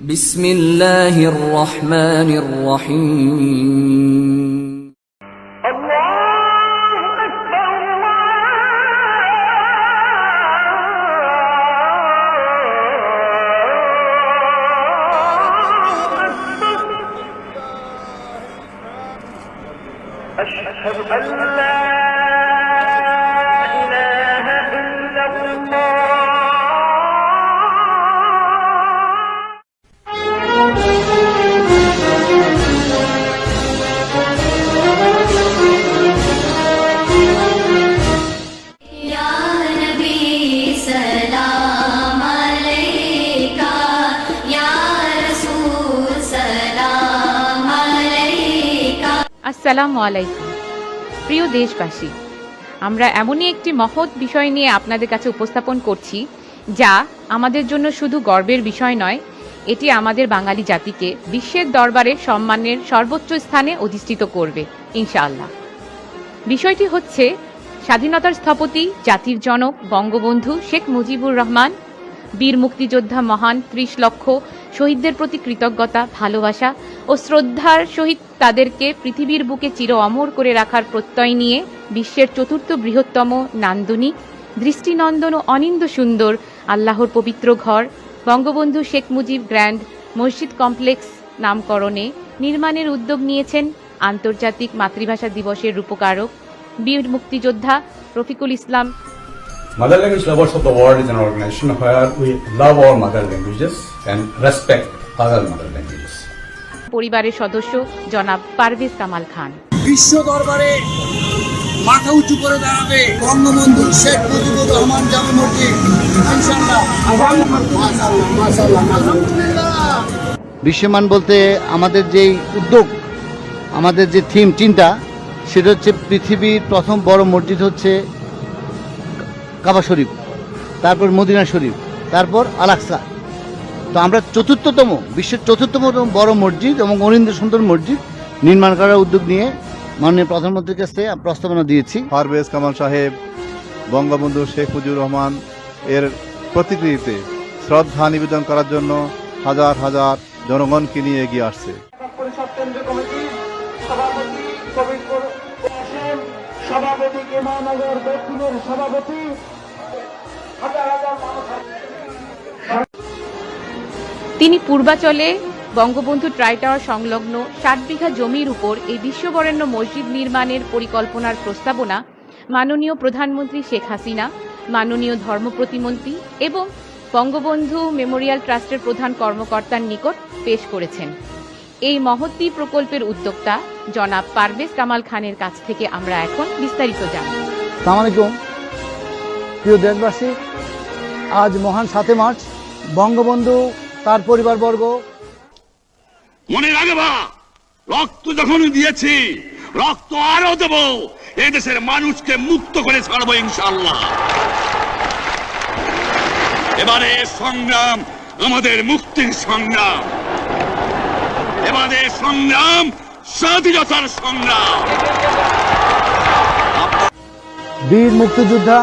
বিসমিল্লাহির রহমানির রহিম। أشهد أن لا إله إلا الله या नबी सलाम अलैका या रसूल सलाम अलैका। আসসালামু আলাইকুম প্রিয় দেশবাসী, আমরা এমনই একটি মহৎ বিষয় নিয়ে আপনাদের কাছে উপস্থাপন করছি যা আমাদের জন্য শুধু গর্বের বিষয় নয়, এটি আমাদের বাঙালি জাতিকে বিশ্বের দরবারে সম্মানের সর্বোচ্চ স্থানে অধিষ্ঠিত করবে ইনশাআল্লাহ। বিষয়টি হচ্ছে স্বাধীনতার স্থপতি, জাতির জনক বঙ্গবন্ধু শেখ মুজিবুর রহমান, বীর মুক্তিযোদ্ধা মহান ৩০ লক্ষ শহীদদের প্রতি কৃতজ্ঞতা, ভালোবাসা ও শ্রদ্ধার সহিত তাদেরকে পৃথিবীর বুকে চির অমর করে রাখার প্রত্যয় নিয়ে বিশ্বের চতুর্থ বৃহত্তম নান্দনিক, দৃষ্টিনন্দন ও অনিন্দ্য সুন্দর আল্লাহর পবিত্র ঘর বঙ্গবন্ধু শেখ মুজিব গ্র্যান্ড মসজিদ কমপ্লেক্স নামকরণে নির্মাণের উদ্যোগ নিয়েছেন আন্তর্জাতিক মাতৃভাষা দিবসের রূপকারক বীর মুক্তিযোদ্ধা Rafiqul Islam. Mother Language Lovers of the World is an organization where we love all mother languages and respect other mother languages. পরিবারের সদস্য জনাব পারভেজ কামাল খান। বিশ্ব দরবারে মাথা উঁচু করে দাঁড়াবে বঙ্গবন্ধু শেখ মুজিবুর রহমান জামে মসজিদ ইনশাআল্লাহ। বিশ্বমান বলতে আমাদের যেই উদ্যোগ, আমাদের যে চিন্তা, সেটা হচ্ছে পৃথিবীর প্রথম বড় মসজিদ হচ্ছে কাবা শরীফ, তারপর মদিনা শরীফ, তারপর আল-আকসা। তো আমরা বিশ্বের চতুর্থতম বড় মসজিদ এবং অনিন্দ্য সুন্দর মসজিদ নির্মাণ করার উদ্যোগ নিয়ে মাননীয় প্রধানমন্ত্রীর কাছে প্রস্তাবনা দিয়েছি। পারভেজ কামাল সাহেব বঙ্গবন্ধু শেখ মুজিবুর রহমান এর প্রতিকৃতিতে শ্রদ্ধা নিবেদন করার জন্য হাজার হাজার জনগণকে নিয়ে এগিয়ে আসছে। পরিষদ কেন্দ্রীয় কমিটির সভাপতি কবিরপুর হোসেন, সভাপতি কেমানগর দক্ষিণের সভাপতি, হাজার হাজার মানুষ। তিনি পূর্বাচলে বঙ্গবন্ধু ট্রাই টাওয়ার সংলগ্ন ৬০ বিঘা জমির উপর এই বিশ্ববরেণ্য মসজিদ নির্মাণের পরিকল্পনার প্রস্তাবনা মাননীয় প্রধানমন্ত্রী শেখ হাসিনা, মাননীয় ধর্ম প্রতিমন্ত্রী এবং বঙ্গবন্ধু মেমোরিয়াল ট্রাস্টের প্রধান কর্মকর্তার নিকট পেশ করেছেন। এই মহতী প্রকল্পের উদ্যোক্তা জনাব পারভেজ কামাল খানের কাছ থেকে আমরা এখন বিস্তারিত জানব। আসসালামু আলাইকুম প্রিয় দেশবাসী, আজ মহান ৭ মার্চ বঙ্গবন্ধু, তার পরিবারবর্গ, মনে রাখবা, রক্ত যখন দিয়েছি রক্ত আরো দেব, এদেশের মানুষকে মুক্ত করে ছাড়বো ইনশাআল্লাহ। এবারে সংগ্রাম আমাদের মুক্তির সংগ্রাম, এবারে সংগ্রাম স্বাধীনতার সংগ্রাম। বীর মুক্তিযোদ্ধা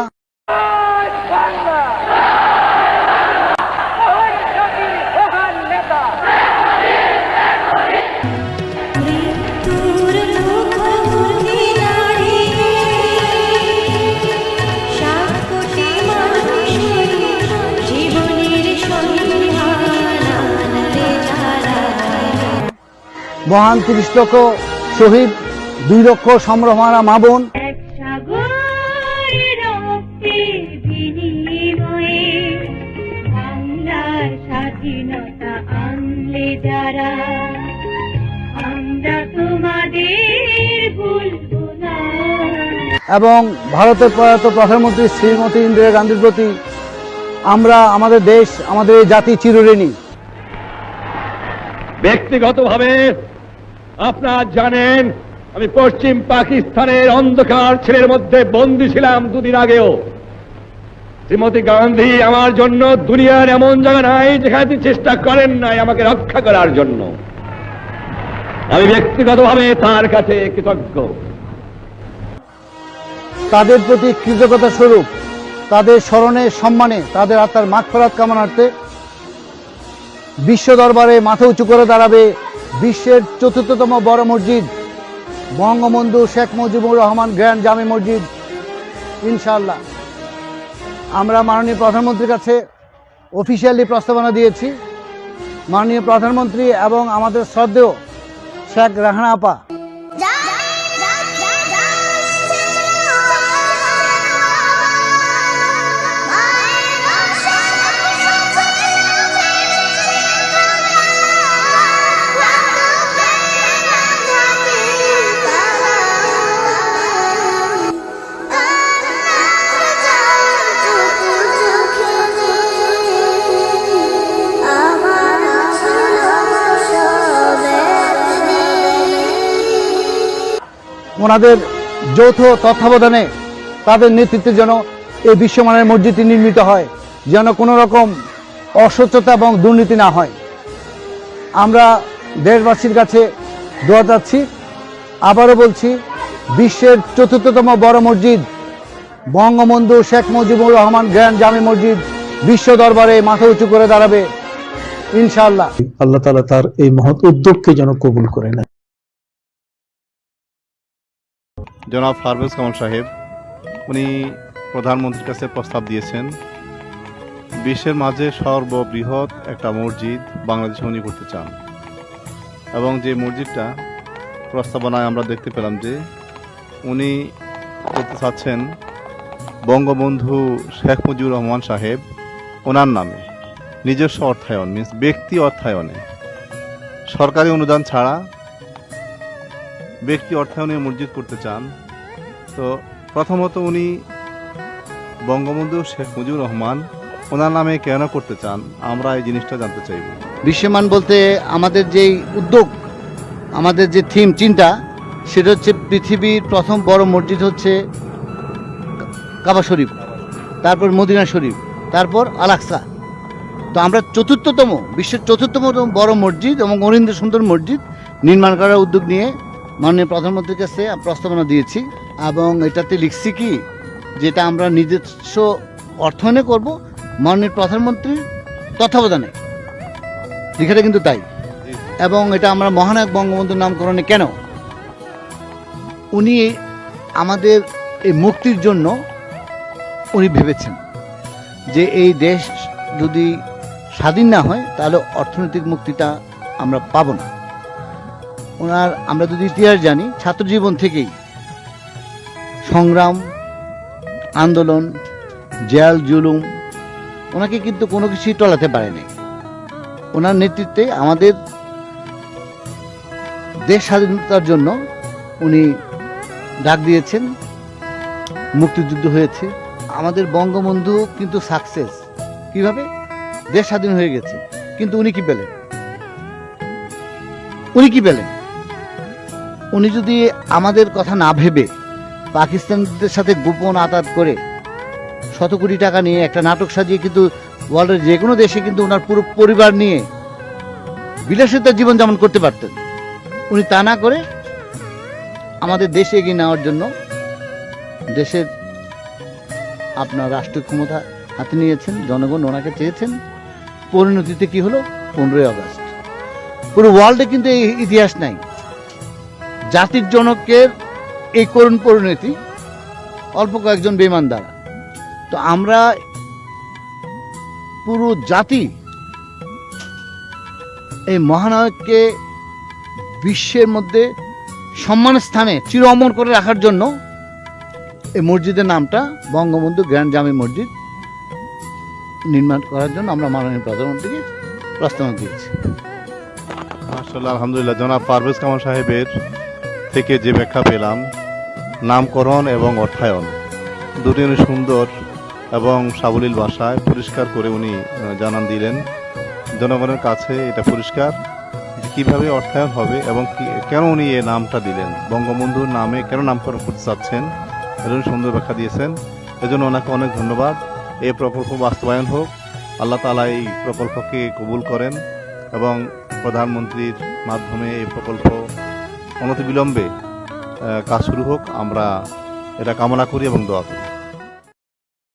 মহান ৩০ লক্ষ শহীদ, ২ লক্ষ সম্ভ্রমারা মা বোন, স্বাধীনতা আনলে যারা, আমরা তোমাদের ভুলবো না। এবং ভারতের প্রয়াত প্রধানমন্ত্রী শ্রীমতী ইন্দিরা গান্ধীর প্রতি আমরা আমাদের দেশ, আমাদের জাতি চিরঋণী। ব্যক্তিগতভাবে আপনারা জানেন, আমি পশ্চিম পাকিস্তানের অন্ধকার ছেলের মধ্যে বন্দী ছিলাম 2 দিন আগেও। শ্রীমতী গান্ধী আমার জন্য দুনিয়ার এমন জায়গা নাই যেখানে তিনি চেষ্টা করেন নাই আমাকে রক্ষা করার জন্য। আমি ব্যক্তিগতভাবে তার কাছে কৃতজ্ঞ। তাদের প্রতি কৃতজ্ঞতা স্বরূপ, তাদের স্মরণে, সম্মানে, তাদের আত্মার মাগফিরাত কামনার্থে বিশ্ব দরবারে মাথা উঁচু করে দাঁড়াবে বিশ্বের ৪র্থতম বড় মসজিদ বঙ্গবন্ধু শেখ মুজিবুর রহমান গ্র্যান্ড জামে মসজিদ। ইনশাআল্লাহ আমরা মাননীয় প্রধানমন্ত্রীর কাছে অফিসিয়ালি প্রস্তাবনা দিয়েছি। মাননীয় প্রধানমন্ত্রী এবং আমাদের শ্রদ্ধেয় শেখ রাহানা আপা ওনাদের যৌথ তত্ত্বাবধানে তাদের নেতৃত্বে যেন এই বিশ্বমানের মসজিদটি নির্মিত হয়, যেন কোনো রকম অস্বচ্ছতা এবং দুর্নীতি না হয়। আমরা দেশবাসীর কাছে দোয়া চাচ্ছি। আবারও বলছি, বিশ্বের ৪র্থতম বড় মসজিদ বঙ্গবন্ধু শেখ মুজিবুর রহমান গ্র্যান্ড জামে মসজিদ বিশ্ব দরবারে মাথা উঁচু করে দাঁড়াবে ইনশাআল্লাহ। আল্লাহ তাআলা তার এই মহৎ উদ্যোগকে যেন কবুল করে নেয়। জনাব পারভেজ কামাল সাহেব উনি প্রধানমন্ত্রীর কাছে প্রস্তাব দিয়েছেন বিশ্বের মাঝে সর্ববৃহৎ একটা মসজিদ বাংলাদেশে উনি করতে চান, এবং যে মসজিদটা প্রস্তাবনায় আমরা দেখতে পেলাম যে উনি করতে চাচ্ছেন বঙ্গবন্ধু শেখ মুজিবুর রহমান সাহেব ওনার নামে নিজস্ব অর্থায়ন, মিনস ব্যক্তি অর্থায়নে, সরকারি অনুদান ছাড়া ব্যক্তি অর্থায়নে মসজিদ করতে চান। তো প্রথমত উনি বঙ্গবন্ধু শেখ মুজিবুর রহমান ওনার নামে কেন করতে চান, আমরা এই জিনিসটা জানতে চাইব। বিশ্বমান বলতে আমাদের যেই উদ্যোগ, আমাদের যে থিম চিন্তা, সেটা হচ্ছে পৃথিবীর প্রথম বড় মসজিদ হচ্ছে কাবা শরীফ, তারপর মদিনা শরীফ, তারপর আল আকসা। তো আমরা বিশ্বের ৪র্থতম বড় মসজিদ এবং অরিন্দ সুন্দর মসজিদ নির্মাণ করার উদ্যোগ নিয়ে মাননীয় প্রধানমন্ত্রীর কাছে প্রস্তাবনা দিয়েছি, এবং এটাতে লিখছি কি যেটা আমরা নিজস্ব অর্থায়নে করব মাননীয় প্রধানমন্ত্রীর তত্ত্বাবধানে, লেখাটা কিন্তু তাই। এবং এটা আমরা মহানায়ক বঙ্গবন্ধুর নামকরণে কেন, উনি আমাদের এই মুক্তির জন্য উনি ভেবেছেন যে এই দেশ যদি স্বাধীন না হয় তাহলে অর্থনৈতিক মুক্তিটা আমরা পাবো না। আমরা যদি ইতিহাস জানি, ছাত্র জীবন থেকেই সংগ্রাম, আন্দোলন, জেল জুলুম, ওনাকে কিন্তু কোনো কিছুই টলাতে পারেনি। ওনার নেতৃত্বে আমাদের দেশ স্বাধীনতার জন্য উনি ডাক দিয়েছেন, মুক্তিযুদ্ধ হয়েছে। আমাদের বঙ্গবন্ধু কিন্তু সাকসেস, কিভাবে দেশ স্বাধীন হয়ে গেছে, কিন্তু উনি কি পেলেন? উনি যদি আমাদের কথা না ভেবে পাকিস্তানিদের সাথে গোপন আতাত করে শত কোটি টাকা নিয়ে একটা নাটক সাজিয়ে কিন্তু ওয়ার্ল্ডের যে কোনো দেশে কিন্তু ওনার পুরো পরিবার নিয়ে বিলাসিতার জীবনযাপন করতে পারতেন। উনি তা না করে আমাদের দেশে এগিয়ে নেওয়ার জন্য দেশের আপনার রাষ্ট্রীয় ক্ষমতা হাতে নিয়েছেন, জনগণ ওনাকে চেয়েছেন। পরিণতিতে কি হলো? 15ই আগস্ট। পুরো ওয়ার্ল্ডে কিন্তু এই ইতিহাস নাই। জাতির জনকের এই করুণ পরিণতি অল্প কয়েকজন বেঈমান দ্বারা। তো আমরা পুরো জাতি এই মহানায়ককে বিশ্বের মধ্যে সম্মানের স্থানে চির অমর করে রাখার জন্য এই মসজিদের নামটা বঙ্গবন্ধু গ্র্যান্ড জামে মসজিদ নির্মাণ করার জন্য আমরা মাননীয় প্রধানমন্ত্রীকে প্রস্তাবনা দিয়েছি। মাশাআল্লাহ, আলহামদুলিল্লাহ। জনাব পারভেজ কামাল সাহেবের থেকে যে ব্যাখ্যা পেলাম, নামকরণ এবং অর্থায়ন দুটি উনি সুন্দর এবং সাবলীল ভাষায় পরিষ্কার করে উনি জানান দিলেন। জনগণের কাছে এটা পরিষ্কার যে কীভাবে অর্থায়ন হবে এবং কেন উনি এই নামটা দিলেন, বঙ্গবন্ধুর নামে কেন নামকরণ করতে চাচ্ছেন, এটা সুন্দর ব্যাখ্যা দিয়েছেন। এজন্য ওনাকে অনেক ধন্যবাদ। এই প্রকল্প বাস্তবায়ন হোক, আল্লাহ তাআলা এই প্রকল্পকে কবুল করেন এবং প্রধানমন্ত্রীর মাধ্যমে এই প্রকল্প অনতিবিলম্বে কাজ শুরু হোক, আমরা এটা কামনা করি এবং দোয়া করি।